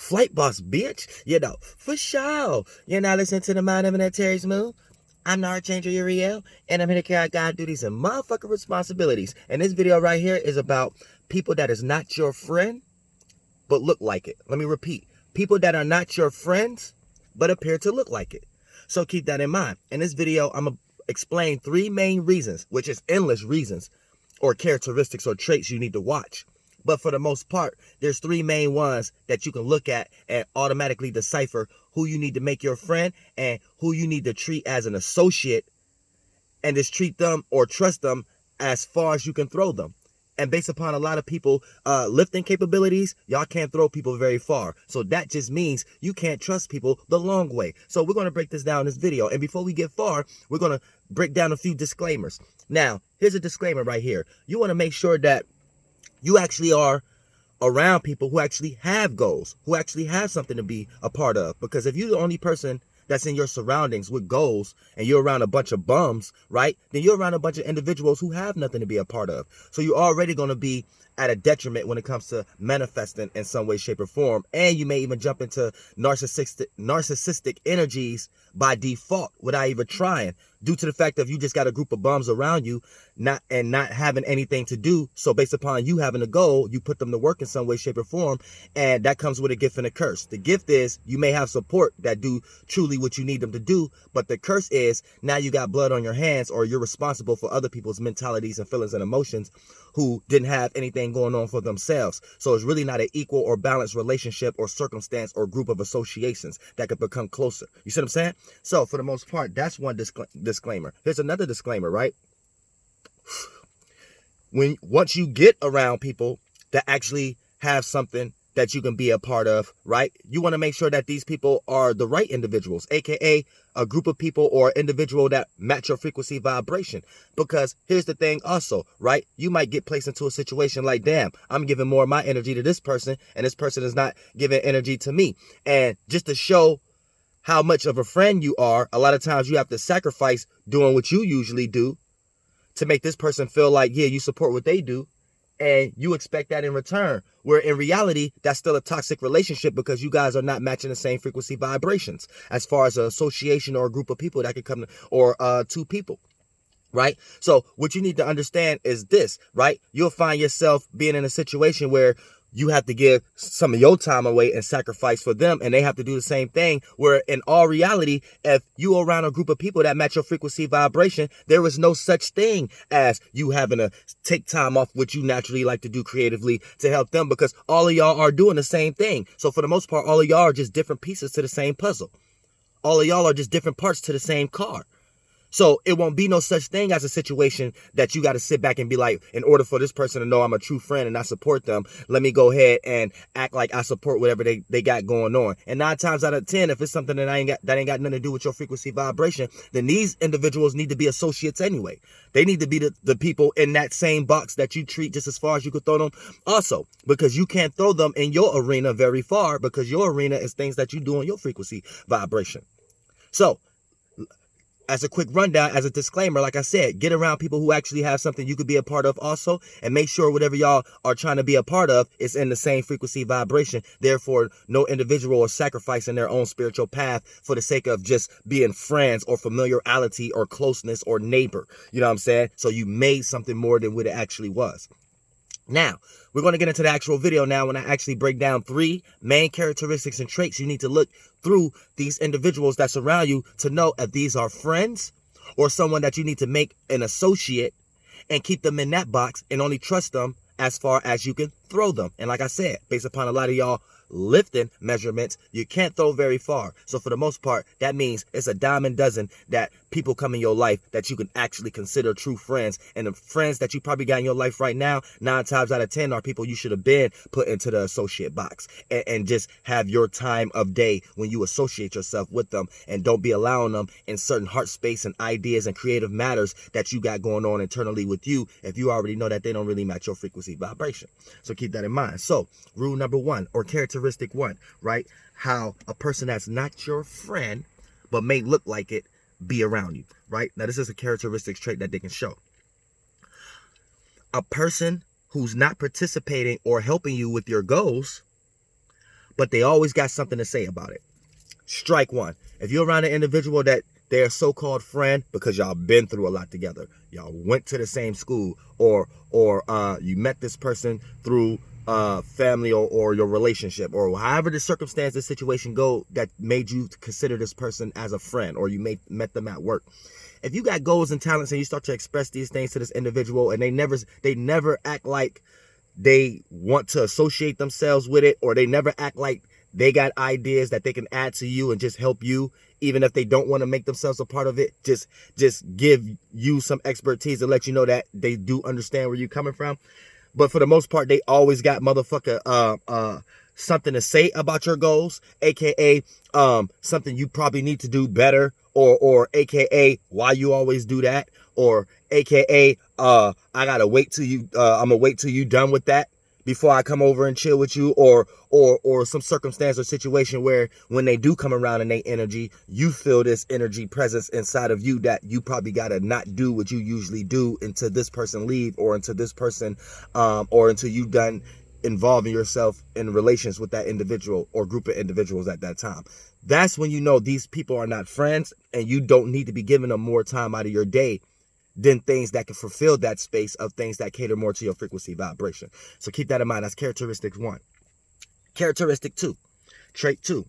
Flight Boss, bitch. For sure. You're not listening to the Mind of an Terry's Moon. I'm the Archangel Uriel, and I'm here to carry out God duties and motherfucking responsibilities. And this video right here is about people that is not your friend, but look like it. Let me repeat. People that are not your friends, but appear to look like it. So keep that in mind. In this video, I'm going to explain 3 main reasons, which is endless reasons, or characteristics or traits you need to watch. But for the most part, there's 3 main ones that you can look at and automatically decipher who you need to make your friend and who you need to treat as an associate, and just treat them or trust them as far as you can throw them. And based upon a lot of people lifting capabilities, y'all can't throw people very far. So that just means you can't trust people the long way. So we're going to break this down in this video. And before we get far, we're going to break down a few disclaimers. Now, here's a disclaimer right here. You want to make sure that you actually are around people who actually have goals, who actually have something to be a part of. Because if you're the only person that's in your surroundings with goals and you're around a bunch of bums, right? Then you're around a bunch of individuals who have nothing to be a part of. So you're already going to be at a detriment when it comes to manifesting in some way, shape, or form. And you may even jump into narcissistic energies by default without even trying, due to the fact that you just got a group of bums around you not having anything to do. So based upon you having a goal, you put them to work in some way, shape, or form. And that comes with a gift and a curse. The gift is you may have support that do truly what you need them to do. But the curse is now you got blood on your hands, or you're responsible for other people's mentalities and feelings and emotions who didn't have anything going on for themselves. So it's really not an equal or balanced relationship or circumstance or group of associations that could become closer. You see what I'm saying? So for the most part, that's one disclaimer. Here's another disclaimer, right? Once you get around people that actually have something that you can be a part of, right? You want to make sure that these people are the right individuals, aka a group of people or individual that match your frequency vibration. Because here's the thing also, right? You might get placed into a situation like, damn, I'm giving more of my energy to this person and this person is not giving energy to me. And just to show how much of a friend you are, a lot of times you have to sacrifice doing what you usually do to make this person feel like, yeah, you support what they do. And you expect that in return, where in reality, that's still a toxic relationship because you guys are not matching the same frequency vibrations as far as an association or a group of people that could come, or 2 people. Right? So what you need to understand is this, right? You'll find yourself being in a situation where you have to give some of your time away and sacrifice for them, and they have to do the same thing, where in all reality, if you are around a group of people that match your frequency vibration, there is no such thing as you having to take time off what you naturally like to do creatively to help them, because all of y'all are doing the same thing. So for the most part, all of y'all are just different pieces to the same puzzle. All of y'all are just different parts to the same car. So it won't be no such thing as a situation that you got to sit back and be like, in order for this person to know I'm a true friend and I support them, let me go ahead and act like I support whatever they got going on. And 9 times out of 10, if it's something that ain't got nothing to do with your frequency vibration, then these individuals need to be associates anyway. They need to be the people in that same box that you treat just as far as you could throw them. Also, because you can't throw them in your arena very far, because your arena is things that you do on your frequency vibration. So, as a quick rundown, as a disclaimer, like I said, get around people who actually have something you could be a part of also, and make sure whatever y'all are trying to be a part of is in the same frequency vibration. Therefore, no individual is sacrificing their own spiritual path for the sake of just being friends or familiarity or closeness or neighbor. You know what I'm saying? So you made something more than what it actually was. Now, we're going to get into the actual video now when I actually break down 3 main characteristics and traits you need to look through these individuals that surround you to know if these are friends or someone that you need to make an associate and keep them in that box and only trust them as far as you can throw them. And like I said, based upon a lot of y'all lifting measurements, you can't throw very far. So for the most part, that means it's a dime a dozen that people come in your life that you can actually consider true friends. And the friends that you probably got in your life right now, 9 times out of 10 are people you should have been put into the associate box, and just have your time of day when you associate yourself with them, and don't be allowing them in certain heart space and ideas and creative matters that you got going on internally with you, if you already know that they don't really match your frequency vibration. So keep that in mind. So rule number 1, or characteristic 1, right? How a person that's not your friend but may look like it be around you, right? Now this is a characteristic trait that they can show. A person who's not participating or helping you with your goals, but they always got something to say about it. Strike one. If you're around an individual that they're so-called friend because y'all been through a lot together, y'all went to the same school, or you met this person through family or your relationship, or however the circumstance, the situation go that made you consider this person as a friend, or you met them at work. If you got goals and talents and you start to express these things to this individual, and they never act like they want to associate themselves with it, or they never act like they got ideas that they can add to you and just help you, even if they don't want to make themselves a part of it, just give you some expertise to let you know that they do understand where you're coming from. But for the most part, they always got motherfucker something to say about your goals, aka something you probably need to do better, or aka why you always do that, or aka I gotta wait till you I'm gonna wait till you done with that before I come over and chill with you, or some circumstance or situation where when they do come around in their energy, you feel this energy presence inside of you that you probably gotta not do what you usually do until this person leave, or until this person or until you done involving yourself in relations with that individual or group of individuals at that time. That's when you know these people are not friends, and you don't need to be giving them more time out of your day than things that can fulfill that space of things that cater more to your frequency vibration. So keep that in mind. That's characteristic 1. Characteristic 2, trait 2,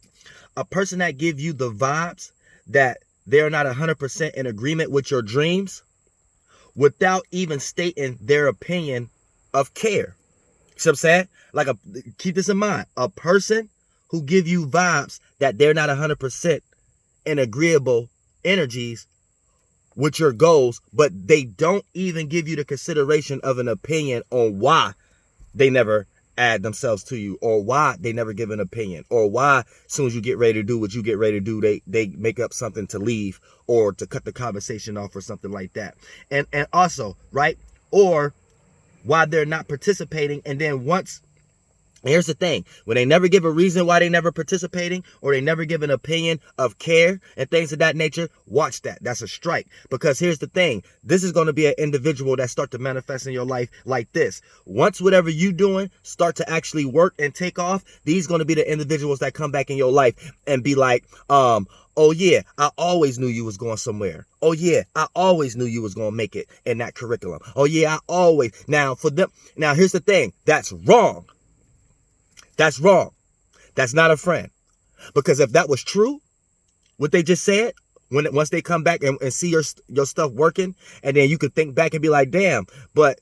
a person that give you the vibes that they're not 100% in agreement with your dreams without even stating their opinion of care. See what I'm saying? Like, keep this in mind. A person who give you vibes that they're not 100% in agreeable energies with your goals, but they don't even give you the consideration of an opinion on why they never add themselves to you, or why they never give an opinion, or why as soon as you get ready to do what you get ready to do, they make up something to leave or to cut the conversation off or something like that. And also, right, or why they're not participating, and then once, here's the thing, when they never give a reason why they never participating, or they never give an opinion of care and things of that nature, watch that. That's a strike. Because here's the thing, this is going to be an individual that start to manifest in your life like this. Once whatever you doing start to actually work and take off, these going to be the individuals that come back in your life and be like, oh yeah, I always knew you was going somewhere. Oh yeah, I always knew you was going to make it in that curriculum. Oh yeah, I always. Now for them, now here's the thing, that's wrong. That's wrong. That's not a friend. Because if that was true, what they just said, once they come back and see your stuff working, and then you could think back and be like, damn, but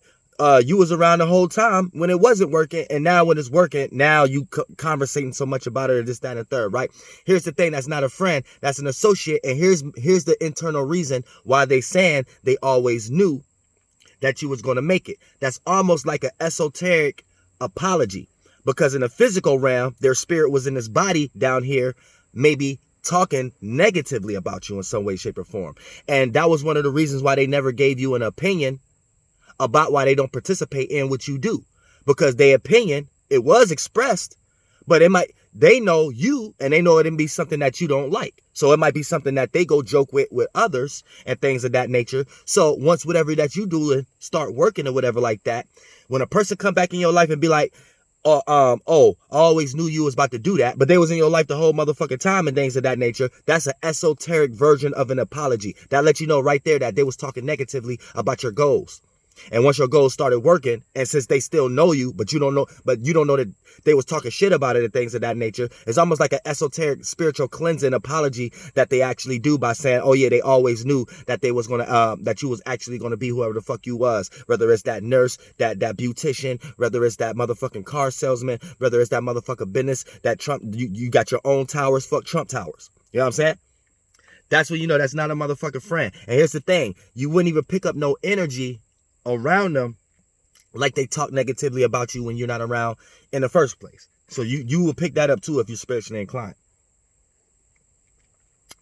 you was around the whole time when it wasn't working, and now when it's working, now you conversating so much about it, or this, that, and the third, right? Here's the thing, that's not a friend, that's an associate, and here's the internal reason why they saying they always knew that you was going to make it. That's almost like an esoteric apology. Because in the physical realm, their spirit was in this body down here, maybe talking negatively about you in some way, shape, or form. And that was one of the reasons why they never gave you an opinion about why they don't participate in what you do. Because their opinion, it was expressed, but they know you, and they know it can be something that you don't like. So it might be something that they go joke with others and things of that nature. So once whatever that you do and start working or whatever like that, when a person come back in your life and be like, I always knew you was about to do that, but they was in your life the whole motherfucking time and things of that nature, that's an esoteric version of an apology. That lets you know right there that they was talking negatively about your goals. And once your goals started working, and since they still know you, but you don't know that they was talking shit about it and things of that nature, it's almost like an esoteric spiritual cleansing apology that they actually do by saying, oh yeah, they always knew that they was gonna that you was actually gonna be whoever the fuck you was, whether it's that nurse, that beautician, whether it's that motherfucking car salesman, whether it's that motherfucking business, that Trump, you got your own towers, fuck Trump towers. You know what I'm saying? That's when you know that's not a motherfucking friend. And here's the thing, you wouldn't even pick up no energy around them like they talk negatively about you when you're not around in the first place. So you will pick that up too if you're spiritually inclined.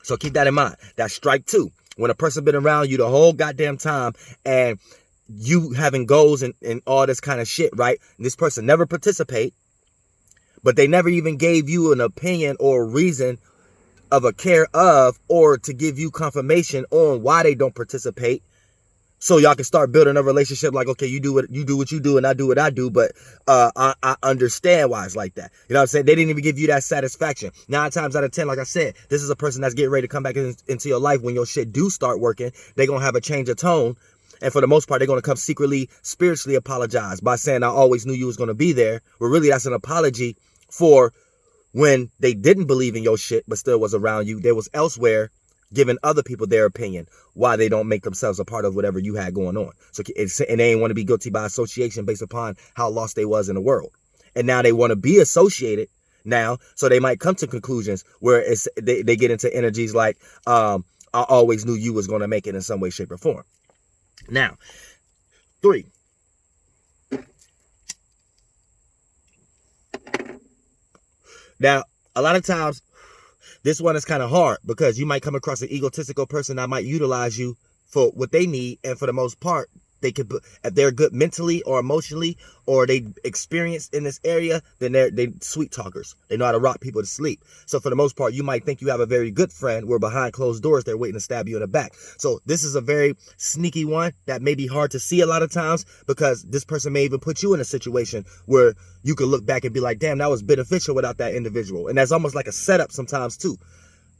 So keep that in mind. That's strike 2. When a person been around you the whole goddamn time and you having goals and all this kind of shit, right? And this person never participate, but they never even gave you an opinion or a reason of a care of, or to give you confirmation on why they don't participate. So y'all can start building a relationship like, okay, you do what you do and I do what I do, but I understand why it's like that. You know what I'm saying? They didn't even give you that satisfaction. 9 times out of 10, like I said, this is a person that's getting ready to come back into your life when your shit do start working. They're going to have a change of tone. And for the most part, they're going to come secretly, spiritually apologize by saying, I always knew you was going to be there. But really, that's an apology for when they didn't believe in your shit, but still was around you. They was elsewhere giving other people their opinion why they don't make themselves a part of whatever you had going on. So, and they ain't want to be guilty by association based upon how lost they was in the world. And now they want to be associated now. So they might come to conclusions where they get into energies like, I always knew you was going to make it in some way, shape, or form. Now, 3. Now, a lot of times, this one is kind of hard because you might come across an egotistical person that might utilize you for what they need. And for the most part, they could, if they're good mentally or emotionally, or they experienced in this area, then they sweet talkers. They know how to rock people to sleep. So for the most part, you might think you have a very good friend where behind closed doors, they're waiting to stab you in the back. So this is a very sneaky one that may be hard to see a lot of times because this person may even put you in a situation where you could look back and be like, damn, that was beneficial without that individual. And that's almost like a setup sometimes too.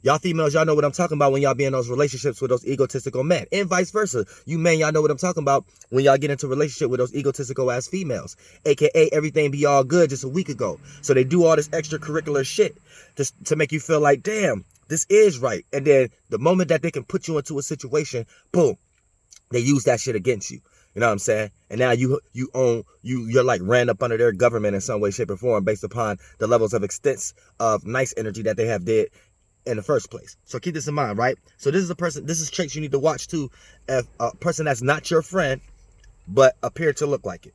Y'all females, y'all know what I'm talking about when y'all be in those relationships with those egotistical men, and vice versa. You men, y'all know what I'm talking about when y'all get into a relationship with those egotistical ass females, aka everything be all good just a week ago. So they do all this extracurricular shit just to make you feel like, damn, this is right. And then the moment that they can put you into a situation, boom, they use that shit against you. You know what I'm saying? And now you're like ran up under their government in some way, shape, or form based upon the levels of extent of nice energy that they have did in the first place. So keep this in mind, right? So this is traits you need to watch too. If a person that's not your friend, but appear to look like it.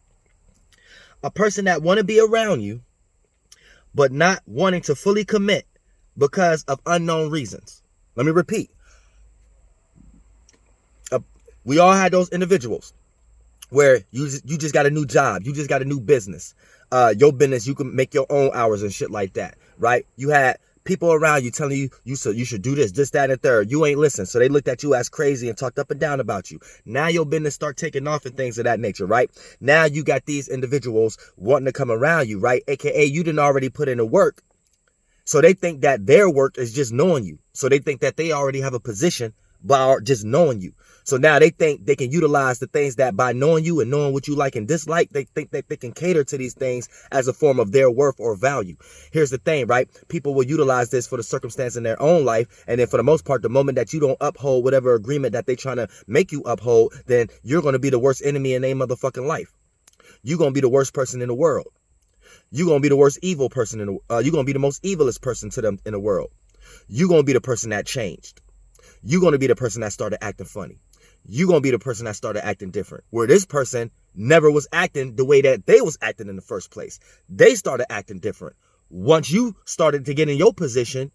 A person that want to be around you, but not wanting to fully commit because of unknown reasons. Let me repeat. We all had those individuals where you just got a new job. You just got a new business. Your business, you can make your own hours and shit like that, right? You had people around you telling you should do this, that, and the third. You ain't listen. So they looked at you as crazy and talked up and down about you. Now your business start taking off and things of that nature, right? Now you got these individuals wanting to come around you, right? AKA you didn't already put in the work. So they think that their work is just knowing you. So they think that they already have a position by just knowing you. So now they think they can utilize the things that by knowing you and knowing what you like and dislike, they think that they can cater to these things as a form of their worth or value. Here's the thing, right? People will utilize this for the circumstance in their own life. And then for the most part, the moment that you don't uphold whatever agreement that they're trying to make you uphold, then you're going to be the worst enemy in their motherfucking life. You're going to be the worst person in the world. You're going to be the worst evil person you're going to be the most evilest person to them in the world. You're going to be the person that changed. You're going to be the person that started acting funny. You're going to be the person that started acting different. Where this person never was acting the way that they was acting in the first place. They started acting different. Once you started to get in your position,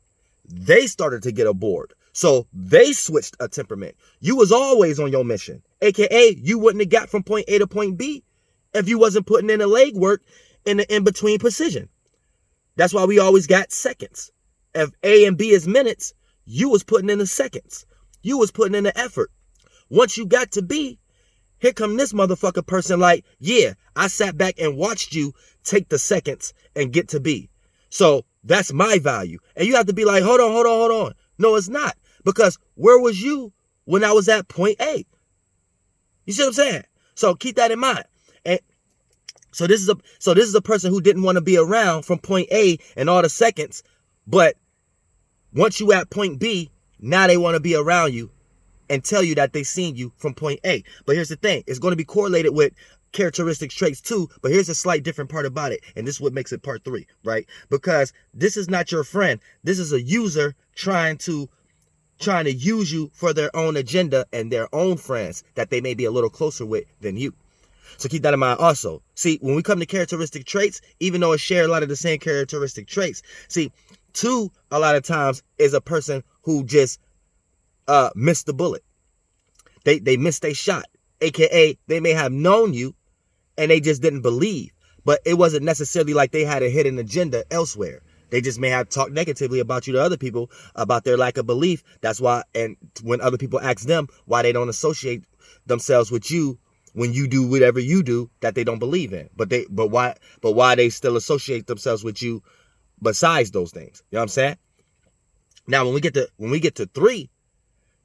they started to get aboard. So they switched a temperament. You was always on your mission. AKA, you wouldn't have got from point A to point B if you wasn't putting in the legwork in the in-between precision. That's why we always got seconds. If A and B is minutes, you was putting in the seconds. You was putting in the effort. Once you got to B, here come this motherfucker person like, yeah, I sat back and watched you take the seconds and get to B. So that's my value. And you have to be like, hold on. No, it's not. Because where was you when I was at point A? You see what I'm saying? So keep that in mind. And so this is a person who didn't want to be around from point A and all the seconds, but once you at point B, now they want to be around you and tell you that they seen you from point A. But here's the thing. It's going to be correlated with characteristics, traits too. But here's a slight different part about it. And this is what makes it part 3, right? Because this is not your friend. This is a user trying to use you for their own agenda and their own friends that they may be a little closer with than you. So keep that in mind also. See, when we come to characteristic traits, even though it shares a lot of the same characteristic traits, see, 2, a lot of times, is a person who just missed the bullet. They missed a shot. AKA, they may have known you and they just didn't believe. But it wasn't necessarily like they had a hidden agenda elsewhere. They just may have talked negatively about you to other people about their lack of belief. That's why, and when other people ask them why they don't associate themselves with you when you do whatever you do that they don't believe in, but why they still associate themselves with you besides those things. You know what I'm saying? Now, when we get to 3,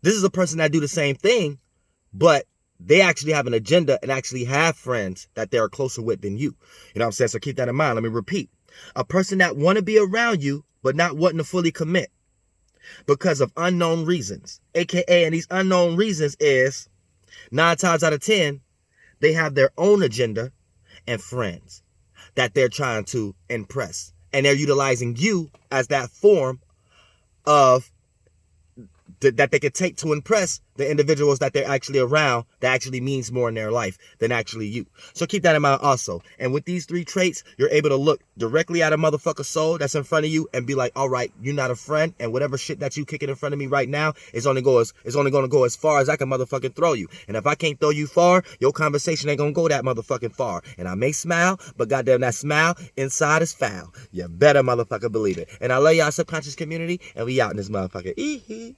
this is a person that do the same thing, but they actually have an agenda and actually have friends that they're closer with than you. You know what I'm saying? So keep that in mind. Let me repeat. A person that want to be around you, but not wanting to fully commit because of unknown reasons. AKA, and these unknown reasons is 9 times out of 10, they have their own agenda and friends that they're trying to impress. And they're utilizing you as that form of that they could take to impress the individuals that they're actually around that actually means more in their life than actually you. So keep that in mind also. And with these 3 traits, you're able to look directly at a motherfucker's soul that's in front of you and be like, all right, you're not a friend, and whatever shit that you kicking in front of me right now is only going to go as far as I can motherfucking throw you. And if I can't throw you far, your conversation ain't going to go that motherfucking far. And I may smile, but goddamn, that smile inside is foul. You better motherfucker believe it. And I love y'all subconscious community, and we out in this motherfucker.